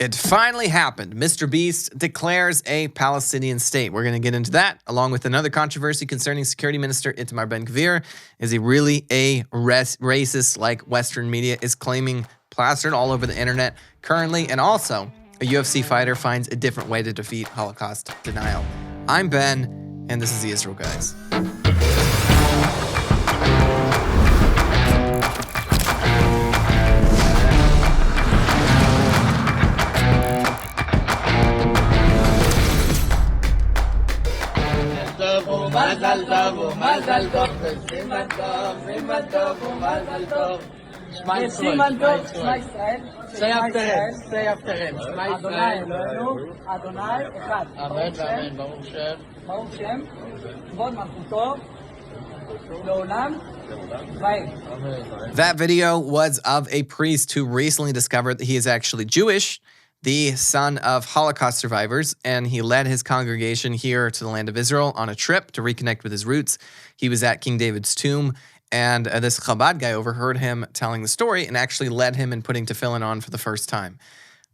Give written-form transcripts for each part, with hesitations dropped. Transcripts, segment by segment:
It finally happened. Mr. Beast declares a Palestinian state. We're going to get into that, along with another controversy concerning Security Minister Itamar Ben Gvir. Is he really a racist like Western media is claiming, plastered all over the internet currently? And also, a UFC fighter finds a different way to defeat Holocaust denial. I'm Ben, and this is the Israel Guys. מזל טוב ומזל טוב וסימן טוב, סימן טוב ומזל טוב. שמע ישראל, שמע ישראל. Say after him. שמע ישראל. אדוני אלוהינו, אדוני אחד. אמן ואמן, ברוך שם. ברוך שם, כבוד מלכותו, לעולם ועד. That video was of a priest who recently discovered that he is actually Jewish, the son of Holocaust survivors, and he led his congregation here to the land of Israel on a trip to reconnect with his roots. He was at King David's tomb, and this Chabad guy overheard him telling the story and actually led him in putting tefillin on for the first time.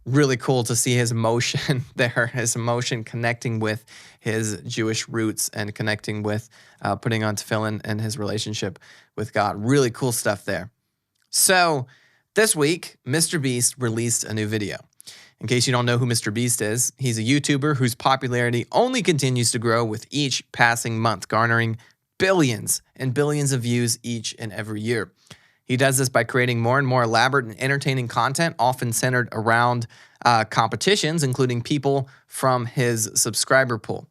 Really cool to see his emotion there, his emotion connecting with his Jewish roots and connecting with putting on tefillin and his relationship with God. Really cool stuff there. So this week, Mr. Beast released a new video. In case you don't know who Mr. Beast is, he's a YouTuber whose popularity only continues to grow with each passing month, garnering billions and billions of views each and every year. He does this by creating more and more elaborate and entertaining content, often centered around competitions, including people from his subscriber pool.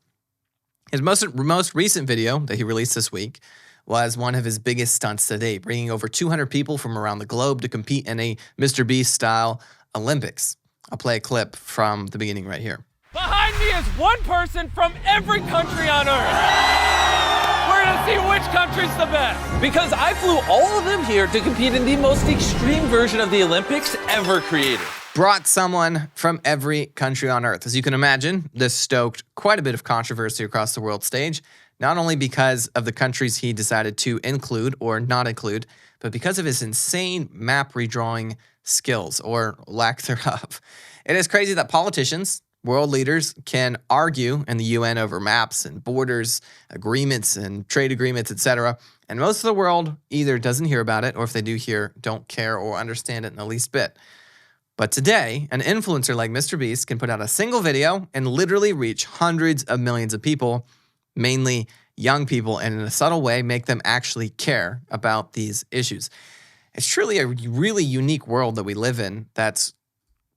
His most recent video that he released this week was one of his biggest stunts to date, bringing over 200 people from around the globe to compete in a Mr. Beast-style Olympics. I'll play a clip from the beginning right here. Behind me is one person from every country on Earth. We're gonna see which country's the best. Because I flew all of them here to compete in the most extreme version of the Olympics ever created. Brought someone from every country on Earth. As you can imagine, this stoked quite a bit of controversy across the world stage, not only because of the countries he decided to include or not include, but because of his insane map redrawing skills, or lack thereof. It is crazy that politicians, world leaders, can argue in the UN over maps and borders, agreements and trade agreements, etc. And most of the world either doesn't hear about it, or if they do hear, don't care or understand it in the least bit. But today, an influencer like Mr. Beast can put out a single video and literally reach hundreds of millions of people, mainly young people, and in a subtle way make them actually care about these issues. It's truly a really unique world that we live in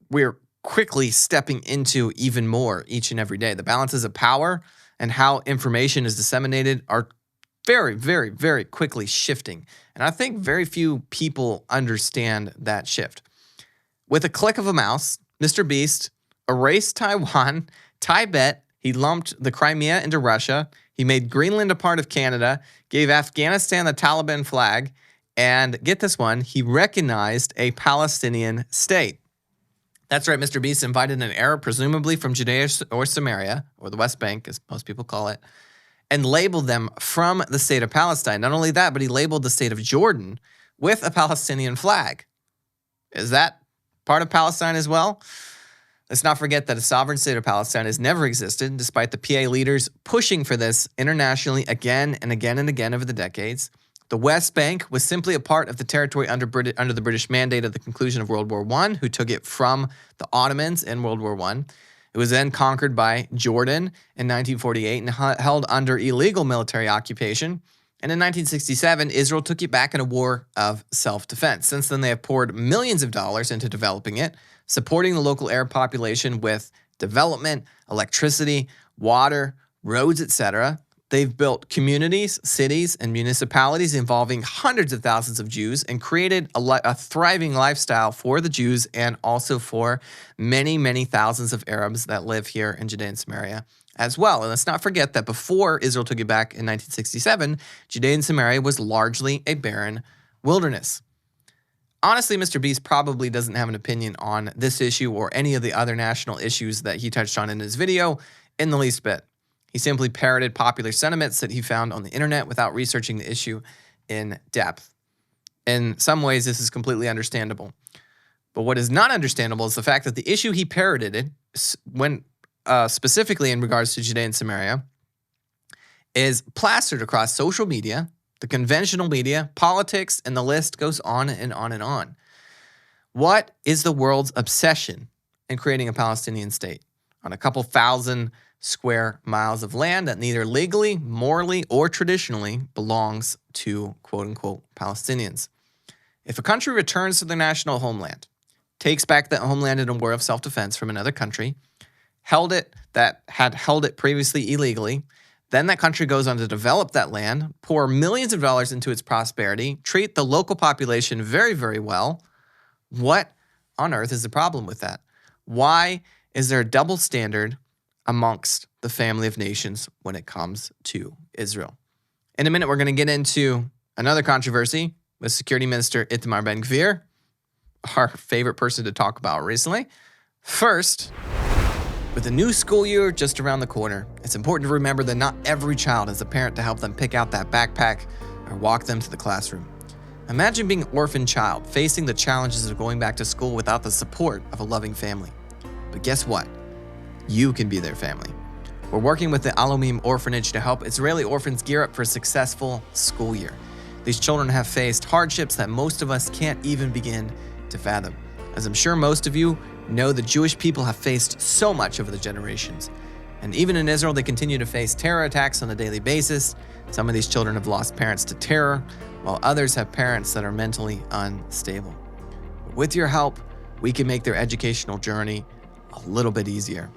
we're quickly stepping into even more each and every day. The balances of power and how information is disseminated are very, very, very quickly shifting. And I think very few people understand that shift. With a click of a mouse, Mr. Beast erased Taiwan, Tibet, he lumped the Crimea into Russia, he made Greenland a part of Canada, gave Afghanistan the Taliban flag, and get this one, he recognized a Palestinian state. That's right, Mr. Beast invited an Arab, presumably from Judea or Samaria, or the West Bank, as most people call it, and labeled them from the state of Palestine. Not only that, but he labeled the state of Jordan with a Palestinian flag. Is that part of Palestine as well? Let's not forget that a sovereign state of Palestine has never existed, despite the PA leaders pushing for this internationally again and again and again over the decades. The West Bank was simply a part of the territory under the British mandate at the conclusion of World War I, who took it from the Ottomans in World War I. It was then conquered by Jordan in 1948 and held under illegal military occupation. And in 1967, Israel took it back in a war of self-defense. Since then, they have poured millions of dollars into developing it, supporting the local Arab population with development, electricity, water, roads, etc. They've built communities, cities, and municipalities involving hundreds of thousands of Jews and created a thriving lifestyle for the Jews and also for many, many thousands of Arabs that live here in Judea and Samaria as well. And let's not forget that before Israel took it back in 1967, Judea and Samaria was largely a barren wilderness. Honestly, Mr. Beast probably doesn't have an opinion on this issue or any of the other national issues that he touched on in his video in the least bit. He simply parroted popular sentiments that he found on the internet without researching the issue in depth. In some ways, this is completely understandable. But what is not understandable is the fact that the issue he parroted when specifically in regards to Judea and Samaria is plastered across social media, the conventional media, politics, and the list goes on and on and on. What is the world's obsession in creating a Palestinian state on a couple thousand square miles of land that neither legally, morally, or traditionally belongs to quote-unquote Palestinians? If a country returns to their national homeland, takes back that homeland in a war of self-defense from another country, held it previously illegally, then that country goes on to develop that land, pour millions of dollars into its prosperity, treat the local population very, very well. What on earth is the problem with that? Why is there a double standard amongst the family of nations when it comes to Israel? In a minute, we're going to get into another controversy with Security Minister Itamar Ben Gvir, our favorite person to talk about recently. First, with the new school year just around the corner, it's important to remember that not every child has a parent to help them pick out that backpack or walk them to the classroom. Imagine being an orphan child facing the challenges of going back to school without the support of a loving family. But guess what? You can be their family. We're working with the Alomim Orphanage to help Israeli orphans gear up for a successful school year. These children have faced hardships that most of us can't even begin to fathom. As I'm sure most of you know, the Jewish people have faced so much over the generations. And even in Israel, they continue to face terror attacks on a daily basis. Some of these children have lost parents to terror, while others have parents that are mentally unstable. But with your help, we can make their educational journey a little bit easier.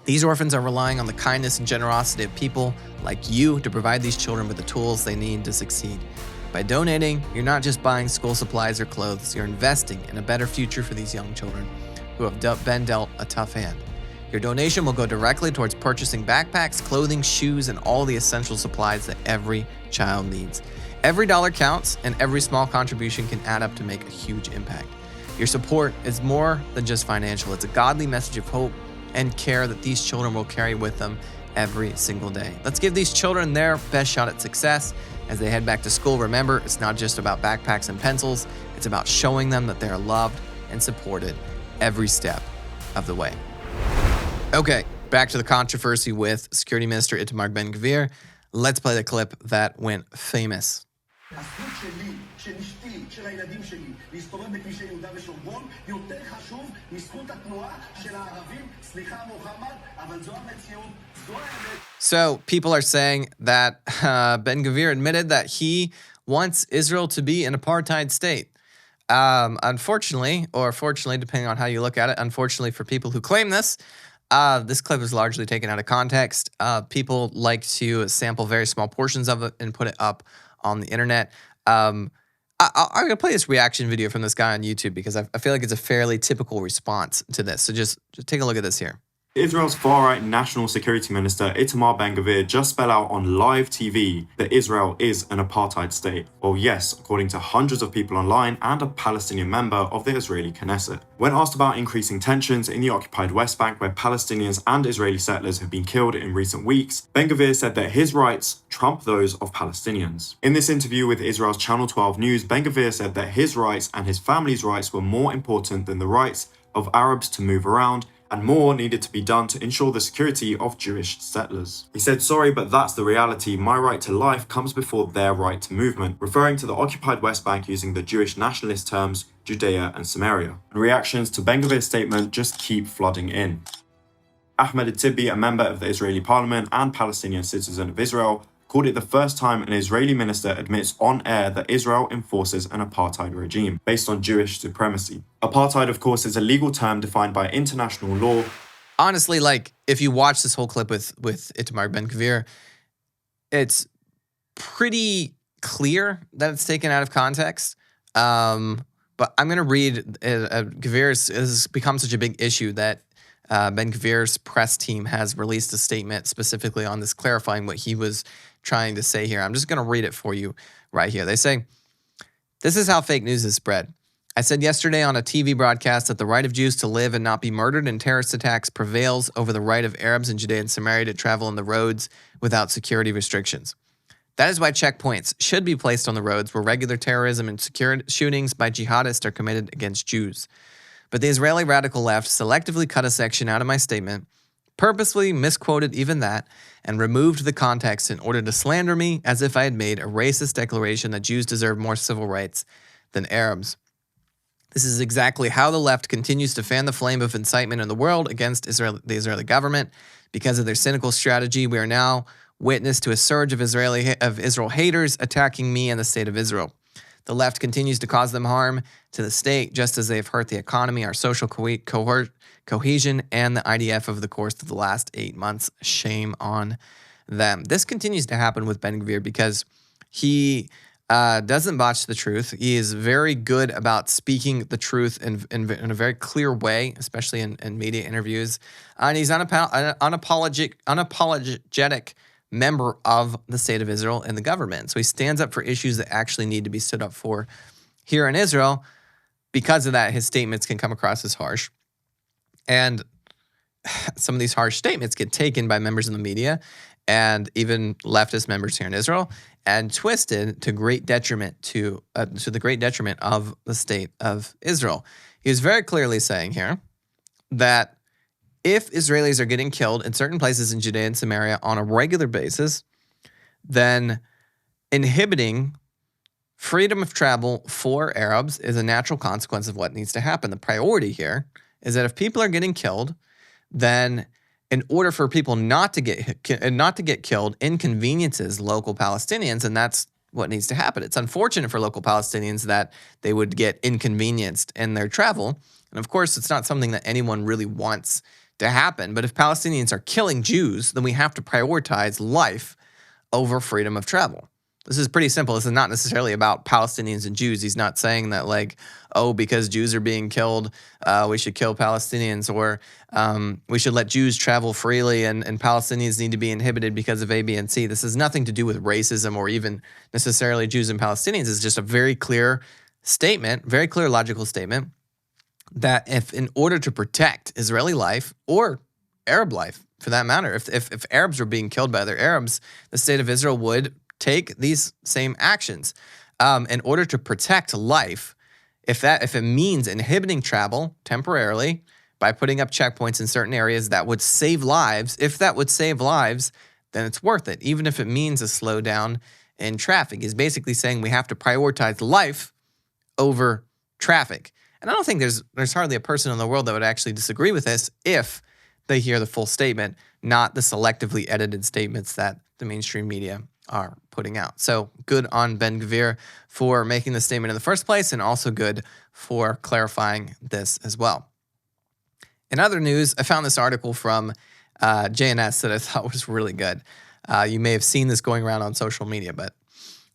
These orphans are relying on the kindness and generosity of people like you to provide these children with the tools they need to succeed. By donating, you're not just buying school supplies or clothes, you're investing in a better future for these young children who have been dealt a tough hand. Your donation will go directly towards purchasing backpacks, clothing, shoes, and all the essential supplies that every child needs. Every dollar counts, and every small contribution can add up to make a huge impact. Your support is more than just financial. It's a godly message of hope and care that these children will carry with them every single day. Let's give these children their best shot at success as they head back to school. Remember, it's not just about backpacks and pencils. It's about showing them that they are loved and supported every step of the way. Okay, back to the controversy with Security Minister Itamar Ben Gvir. Let's play the clip that went famous. הזכות שלי, של אשתי, של הילדים שלי, להסתובב בכבישי יהודה ושומרון, יותר חשוב מזכות התנועה של הערבים. סליחה מוחמד, אבל זו המציאות, זו האמת. So people are saying that Ben Gvir admitted that he wants Israel to be an apartheid state. Unfortunately, or fortunately, depending on how you look at it, unfortunately for people who claim this clip is largely taken out of context. People like to sample very small portions of it and put it up on the internet. I'm going to play this reaction video from this guy on YouTube because I feel like it's a fairly typical response to this. So just take a look at this here. Israel's far-right National Security Minister Itamar Ben Gvir just spelled out on live TV that Israel is an apartheid state. Well, yes, according to hundreds of people online and a Palestinian member of the Israeli Knesset. When asked about increasing tensions in the occupied West Bank where Palestinians and Israeli settlers have been killed in recent weeks, Ben Gvir said that his rights trump those of Palestinians. In this interview with Israel's Channel 12 News, Ben Gvir said that his rights and his family's rights were more important than the rights of Arabs to move around, and more needed to be done to ensure the security of Jewish settlers. He said, "Sorry, but that's the reality. My right to life comes before their right to movement," referring to the occupied West Bank using the Jewish nationalist terms Judea and Samaria. And reactions to Ben Gvir's statement just keep flooding in. Ahmed Tibi, a member of the Israeli parliament and Palestinian citizen of Israel, called it the first time an Israeli minister admits on air that Israel enforces an apartheid regime based on Jewish supremacy. Apartheid, of course, is a legal term defined by international law. Honestly, like, if you watch this whole clip with Itamar Ben Gvir, it's pretty clear that it's taken out of context. But I'm going to read, Gvir's has become such a big issue that Ben Gvir's press team has released a statement specifically on this, clarifying what he was trying to say here. I'm just going to read it for you right here. They say, "This is how fake news is spread. I said yesterday on a TV broadcast that the right of Jews to live and not be murdered in terrorist attacks prevails over the right of Arabs in Judea and Samaria to travel on the roads without security restrictions. That is why checkpoints should be placed on the roads where regular terrorism and shootings by jihadists are committed against Jews. But the Israeli radical left selectively cut a section out of my statement, purposely misquoted even that, and removed the context in order to slander me as if I had made a racist declaration that Jews deserve more civil rights than Arabs. This is exactly how the left continues to fan the flame of incitement in the world against the Israeli government. Because of their cynical strategy, we are now witness to a surge of Israel haters attacking me and the state of Israel. The left continues to cause them harm to the state, just as they have hurt the economy, our social cohesion, and the IDF over the course of the last 8 months. Shame on them. This continues to happen with Ben Gvir because he doesn't botch the truth. He is very good about speaking the truth in a very clear way, especially in media interviews. And he's unapologetic member of the state of Israel and the government. So he stands up for issues that actually need to be stood up for here in Israel. Because of that, his statements can come across as harsh. And some of these harsh statements get taken by members of the media and even leftist members here in Israel and twisted to great detriment to the great detriment of the state of Israel. He is very clearly saying here that if Israelis are getting killed in certain places in Judea and Samaria on a regular basis, then inhibiting freedom of travel for Arabs is a natural consequence of what needs to happen. The priority here is that if people are getting killed, then in order for people not to get killed, inconveniences local Palestinians, and that's what needs to happen. It's unfortunate for local Palestinians that they would get inconvenienced in their travel. And of course, it's not something that anyone really wants to happen. But if Palestinians are killing Jews, then we have to prioritize life over freedom of travel. This is pretty simple. This is not necessarily about Palestinians and Jews. He's not saying that like, oh, because Jews are being killed, we should kill Palestinians, or we should let Jews travel freely and Palestinians need to be inhibited because of A, B, and C. This has nothing to do with racism or even necessarily Jews and Palestinians. It's just a very clear statement, very clear logical statement that if in order to protect Israeli life or Arab life, for that matter, if Arabs were being killed by other Arabs, the state of Israel would take these same actions in order to protect life. If it means inhibiting travel temporarily by putting up checkpoints in certain areas that would save lives, if that would save lives, then it's worth it, even if it means a slowdown in traffic. He's basically saying we have to prioritize life over traffic. And I don't think there's hardly a person in the world that would actually disagree with this if they hear the full statement, not the selectively edited statements that the mainstream media are putting out. So good on Ben Gvir for making the statement in the first place, and also good for clarifying this as well. In other news, I found this article from JNS that I thought was really good. You may have seen this going around on social media, but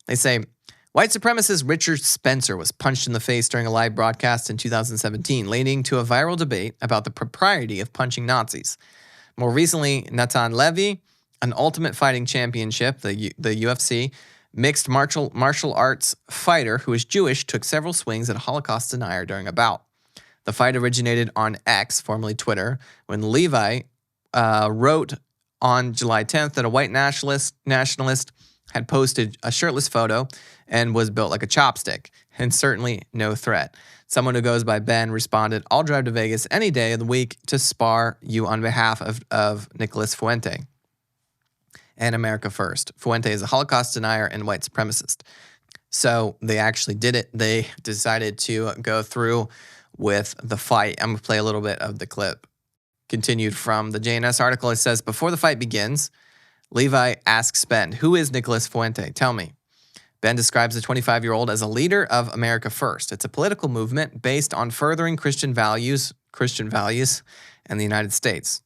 they say, white supremacist Richard Spencer was punched in the face during a live broadcast in 2017, leading to a viral debate about the propriety of punching Nazis. More recently, Natan Levy, an Ultimate Fighting Championship, the UFC, mixed martial arts fighter who is Jewish, took several swings at a Holocaust denier during a bout. The fight originated on X, formerly Twitter, when Levi wrote on July 10th that a white nationalist had posted a shirtless photo and was built like a chopstick, and certainly no threat. Someone who goes by Ben responded, "I'll drive to Vegas any day of the week to spar you on behalf of Nicholas Fuente and America First. Fuente is a Holocaust denier and white supremacist." So they actually did it. They decided to go through with the fight. I'm going to play a little bit of the clip. Continued from the JNS article, it says, before the fight begins, Levi asks Ben, who is Nicholas Fuente? Tell me. Ben describes the 25-year-old as a leader of America First. It's a political movement based on furthering Christian values in the United States.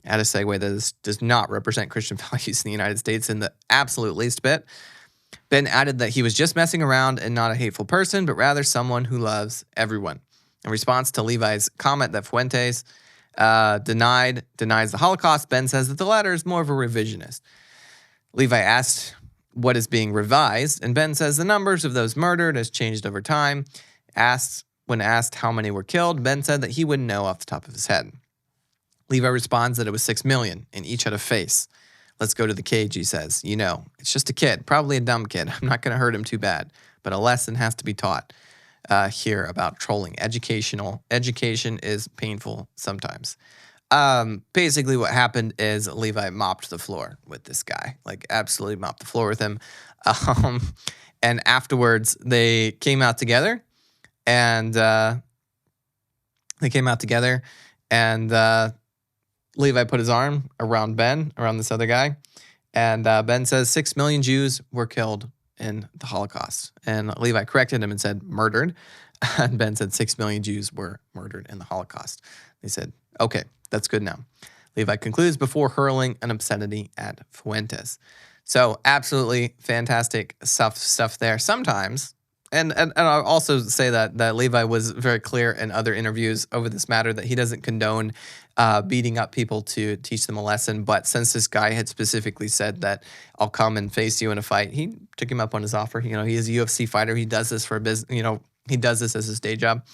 Add a segue that this does not represent Christian values in the United States in the absolute least bit. Ben added that he was just messing around and not a hateful person, but rather someone who loves everyone. In response to Levi's comment that Fuentes denies the Holocaust, Ben says that the latter is more of a revisionist. Levi asked what is being revised, and Ben says the numbers of those murdered has changed over time. When asked how many were killed, Ben said that he wouldn't know off the top of his head. Levi responds that it was 6 million, and each had a face. Let's go to the cage, he says. You know, it's just a kid, probably a dumb kid. I'm not going to hurt him too bad, but a lesson has to be taught. here about trolling. Education is painful sometimes. Basically what happened is Levi mopped the floor with this guy, like absolutely mopped the floor with him. And afterwards they came out together and Levi put his arm around this other guy. And Ben says 6 million Jews were killed in the Holocaust. And Levi corrected him and said murdered. And Ben said 6 million Jews were murdered in the Holocaust. They said, okay, that's good now. Levi concludes before hurling an obscenity at Fuentes. So absolutely fantastic stuff there. Sometimes, and I'll also say that Levi was very clear in other interviews over this matter that he doesn't condone beating up people to teach them a lesson. But since this guy had specifically said that I'll come and face you in a fight, he took him up on his offer. You know, he is a UFC fighter. He does this for a business. You know, he does this as his day job.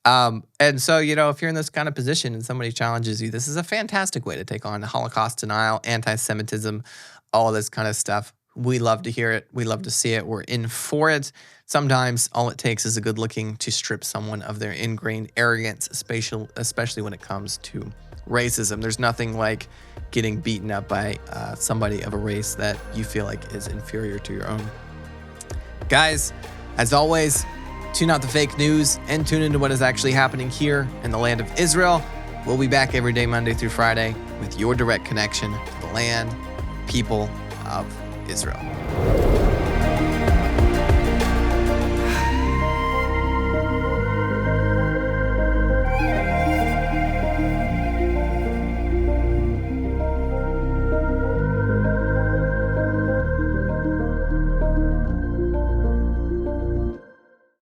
And so, you know, if you're in this kind of position and somebody challenges you, this is a fantastic way to take on Holocaust denial, anti-Semitism, all this kind of stuff. We love to hear it. We love to see it. We're in for it. Sometimes all it takes is a good looking to strip someone of their ingrained arrogance, especially when it comes to racism. There's nothing like getting beaten up by somebody of a race that you feel like is inferior to your own. Guys, as always, tune out the fake news and tune into what is actually happening here in the land of Israel. We'll be back every day, Monday through Friday, with your direct connection to the land, people of Israel.